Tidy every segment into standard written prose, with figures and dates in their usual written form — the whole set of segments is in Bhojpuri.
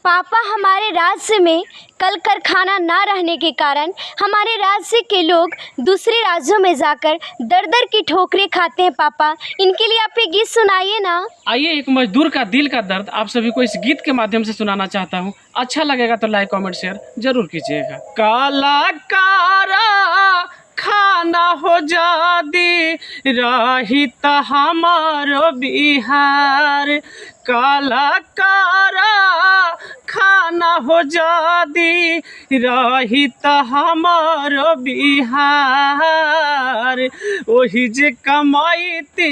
पापा, हमारे राज्य में कल कारखाना ना रहने के कारण हमारे राज्य के लोग दूसरे राज्यों में जाकर दर दर की ठोकरें खाते हैं। पापा, इनके लिए आप ये गीत सुनाइए ना। आइए, एक मजदूर का दिल का दर्द आप सभी को इस गीत के माध्यम से सुनाना चाहता हूँ। अच्छा लगेगा तो लाइक कमेंट शेयर जरूर कीजिएगा। काला कारा खाना हो जादी रही त हमारो बिहार, काला कारा खाना हो जादी रही त हमारो बिहार। ओही जे कमाईती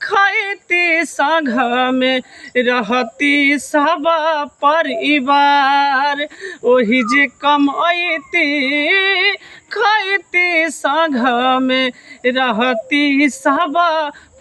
खैती संघ में रहती सब परिवार, ओही जे कमाईती खैती संघ में रहती सब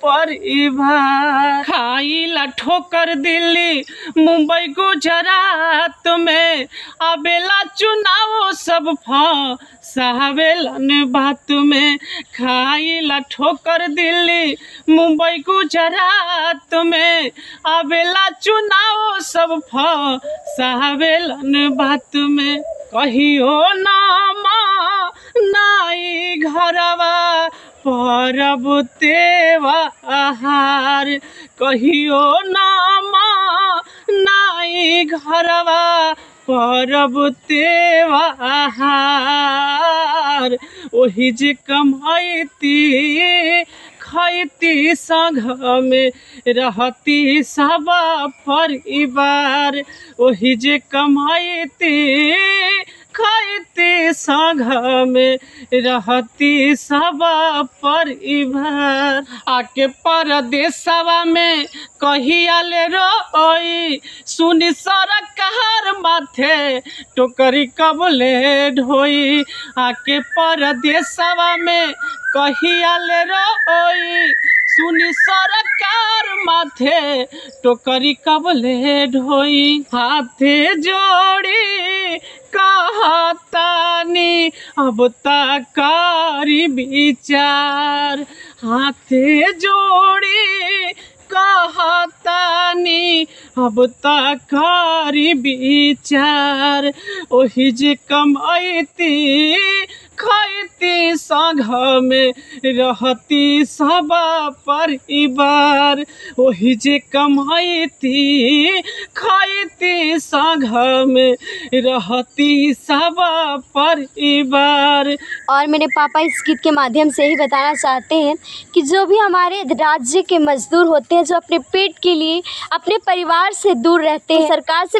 परिवार। खाइला ठोकर दिल्ली मुंबई गुजरात में, आवेला चुनाव सब फंसावेलन बात में। खाइला ठोकर दिल्ली मुंबई गुजरात में, आवेला चुनाव सब फंसावेलन बात में। कहियो नामा नाई घरवा परब त्योहार, कहियो नामा नाई घरवा परब त्योहार। ओही जे कमाईती खैती संघ में रहती सब परिवार, ओही जे कमाईती खैती संघ में रहती सब परिवार। आके परदेसवा में कहिया ले रोई, सुनी सरकार माथे टोकरी कब ले ढोई। आके परदेसवा में कहिया ले रोई, सुनी सरकार माथे टोकरी कब ले ढोई। हाथे जोड़ी कहतानी अब तकारी विचार, हाथे जोड़ी कहतानी अब तकारी विचार। ओही जे कमाईती खैती संघ में रहती सब परिवार, ओही जे कमाईती खैती संघ में रहती सब परिवार। और मेरे पापा इस गीत के माध्यम से ही बताना चाहते हैं कि जो भी हमारे राज्य के मजदूर होते हैं, जो अपने पेट के लिए अपने परिवार से दूर रहते हैं, सरकार से